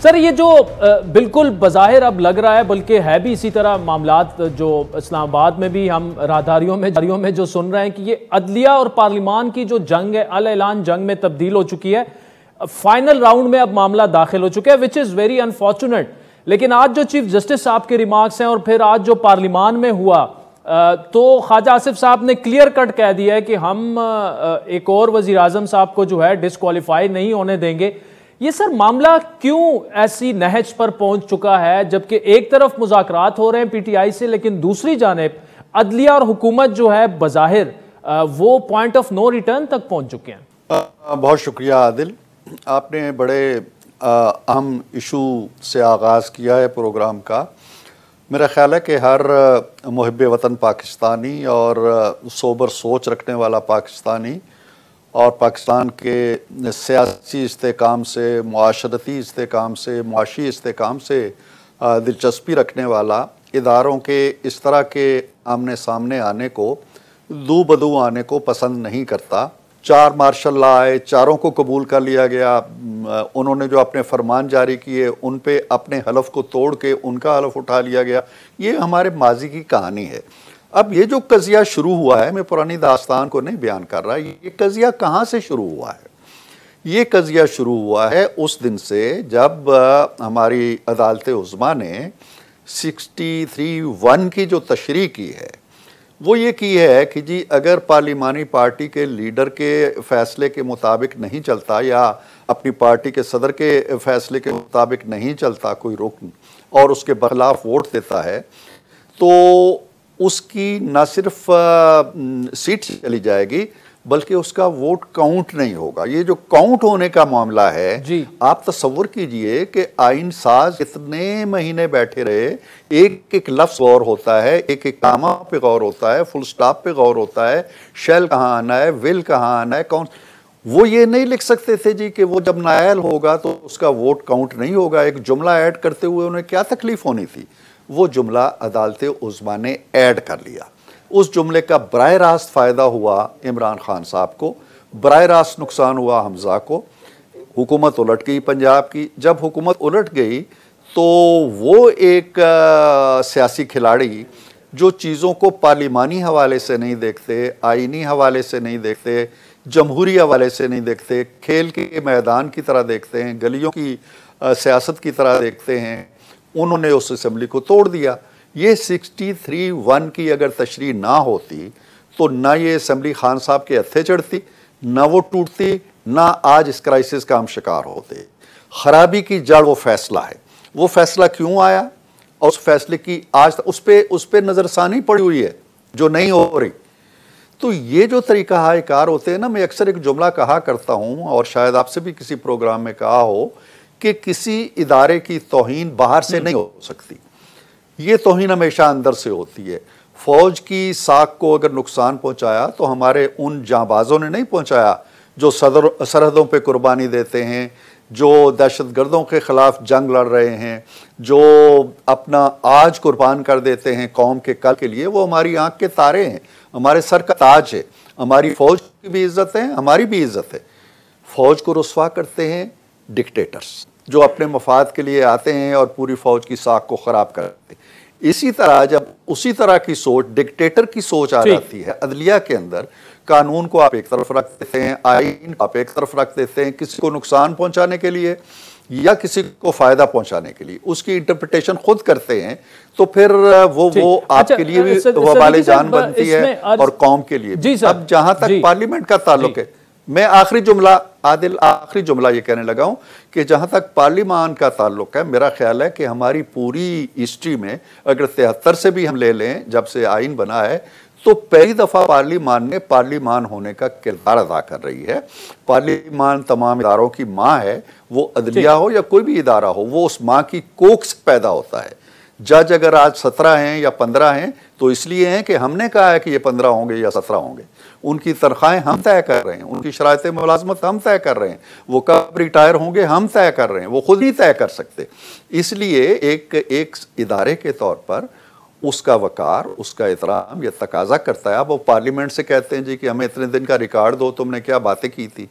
Sir ये जो बिल्कुल बज़ाहिर अब लग रहा है, बल्कि है भी इसी तरह मामलात जो इस्लामाबाद में भी हम राहदारियों में जो सुन रहे हैं कि ये अदलिया और पार्लिमान की जो जंग है अल ऐलान जंग में तब्दील हो चुकी है। फाइनल राउंड में अब मामला दाखिल हो चुका है, विच इज़ वेरी अनफॉर्चुनेट। लेकिन आज जो चीफ जस्टिस साहब के रिमार्क्स हैं और फिर आज जो पार्लिमान में हुआ, तो ख्वाजा आसिफ साहब ने क्लियर कट कह दिया है कि हम एक और वज़ीर आज़म साहब को जो है डिस्क्वालीफाई नहीं होने देंगे। ये सर मामला क्यों ऐसी नहज पर पहुंच चुका है, जबकि एक तरफ मुज़ाकरात हो रहे हैं पीटीआई से, लेकिन दूसरी जानिब अदलिया और हुकूमत जो है बज़ाहिर वो पॉइंट ऑफ नो रिटर्न तक पहुंच चुके हैं। बहुत शुक्रिया आदिल, आपने बड़े अहम इशू से आगाज़ किया है प्रोग्राम का। मेरा ख्याल है कि हर मुहिब वतन पाकिस्तानी और सोबर सोच रखने वाला पाकिस्तानी और पाकिस्तान के सियासी इस्तेकाम से, मुआशरती इस्तेकाम से, मुआशी इस्तेकाम से दिलचस्पी रखने वाला इदारों के इस तरह के आमने सामने आने को, दू बदू आने को पसंद नहीं करता। 4 मार्शल लॉ आए, चारों को कबूल कर लिया गया। उन्होंने जो अपने फरमान जारी किए उन पे अपने हलफ को तोड़ के उनका हलफ उठा लिया गया। ये हमारे माजी की कहानी है। अब ये जो कज़िया शुरू हुआ है, मैं पुरानी दास्तान को नहीं बयान कर रहा, ये कज़िया कहाँ से शुरू हुआ है? ये कज़िया शुरू हुआ है उस दिन से जब हमारी अदालत उज़्मा ने 63(1) की जो तशरीह की है, वो ये की है कि जी अगर पार्लिमानी पार्टी के लीडर के फ़ैसले के मुताबिक नहीं चलता या अपनी पार्टी के सदर के फ़ैसले के मुताबिक नहीं चलता कोई रुकन और उसके बखलाफ वोट देता है, तो उसकी न सिर्फ सीट चली जाएगी बल्कि उसका वोट काउंट नहीं होगा। ये जो काउंट होने का मामला है जी, आप तसव्वुर कीजिए कि आइन साज कितने महीने बैठे रहे, एक एक लफ्ज़ गौर होता है, एक एक कामा पे गौर होता है, फुल स्टॉप पे गौर होता है, शेल कहाँ आना है, विल कहाँ आना है, कौन। वो ये नहीं लिख सकते थे जी कि वो जब नायल होगा तो उसका वोट काउंट नहीं होगा। एक जुमला ऐड करते हुए उन्हें क्या तकलीफ होनी थी? वो जुमला अदालत उज़्मा ने ऐड कर लिया। उस जुमले का बराह रास्त फ़ायदा हुआ इमरान खान साहब को, बराह रास्त नुकसान हुआ हमज़ा को। हुकूमत उलट गई पंजाब की। जब हुकूमत उलट गई तो वो एक सियासी खिलाड़ी जो चीज़ों को पार्लिमानी हवाले से नहीं देखते, आइनी हवाले से नहीं देखते, जमहूरी हवाले से नहीं देखते, खेल के मैदान की तरह देखते हैं, गलियों की सियासत की तरह देखते हैं, उन्होंने उस असम्बली को तोड़ दिया। ये 63(1) की अगर तशरीह ना होती तो ना ये असम्बली खान साहब के हत्थे चढ़ती, ना वो टूटती, ना आज इस क्राइसिस का हम शिकार होते। खराबी की जड़ वो फैसला है। वो फैसला क्यों आया और उस फैसले की आज उस पे नज़रसानी पड़ी हुई है जो नहीं हो रही। तो ये जो तरीका हाय कार होते हैं ना, मैं अक्सर एक जुमला कहा करता हूँ और शायद आपसे भी किसी प्रोग्राम में कहा हो कि किसी इदारे की तौहीन बाहर से नहीं हो सकती, ये तौहीन हमेशा अंदर से होती है। फ़ौज की साख को अगर नुकसान पहुंचाया तो हमारे उन जांबाजों ने नहीं पहुंचाया जो सरहदों पे कुर्बानी देते हैं, जो दहशतगर्दों के ख़िलाफ़ जंग लड़ रहे हैं, जो अपना आज कुर्बान कर देते हैं कौम के कल के लिए। वो हमारी आँख के तारे हैं, हमारे सर का ताज है। हमारी फ़ौज की भी इज़्ज़त है, हमारी भी इज़्ज़त है। फ़ौज को रुस्वा करते हैं डिक्टेटर्स जो अपने मफाद के लिए आते हैं और पूरी फ़ौज की साख को ख़राब करते हैं। इसी तरह जब उसी तरह की सोच, डिक्टेटर की सोच आ जाती है अदलिया के अंदर, कानून को आप एक तरफ रख देते हैं, आइन को आप एक तरफ रख देते हैं, किसी को नुकसान पहुंचाने के लिए या किसी को फ़ायदा पहुंचाने के लिए उसकी इंटरप्रिटेशन खुद करते हैं, तो फिर वो आपके लिए भी वबाले जान बनती है और कौम के लिए भी। अब जहाँ तक पार्लियामेंट का ताल्लुक है, मैं आखिरी जुमला आदिल, आखिरी जुमला ये कहने लगा हूँ कि जहाँ तक पार्लिमान का ताल्लुक है, मेरा ख्याल है कि हमारी पूरी हिस्ट्री में अगर 73 से भी हम ले लें जब से आइन बना है, तो पहली दफ़ा पार्लिमान ने पार्लिमान होने का किरदार अदा कर रही है। पार्लिमान तमाम इदारों की माँ है, वो अदलिया हो या कोई भी इदारा हो, वो उस माँ की कोख से पैदा होता है। जज अगर आज 17 हैं या 15 हैं तो इसलिए हैं कि हमने कहा है कि ये 15 होंगे या 17 होंगे। उनकी तनख्वाहें हम तय कर रहे हैं, उनकी शरायत मुलाजमत हम तय कर रहे हैं, वो कब रिटायर होंगे हम तय कर रहे हैं, वो खुद ही तय कर सकते। इसलिए एक इदारे के तौर पर उसका वकार, उसका एहतराम ये तकाजा करता है। अब वो पार्लियामेंट से कहते हैं जी कि हमें इतने दिन का रिकॉर्ड दो, तुमने क्या बातें की थी।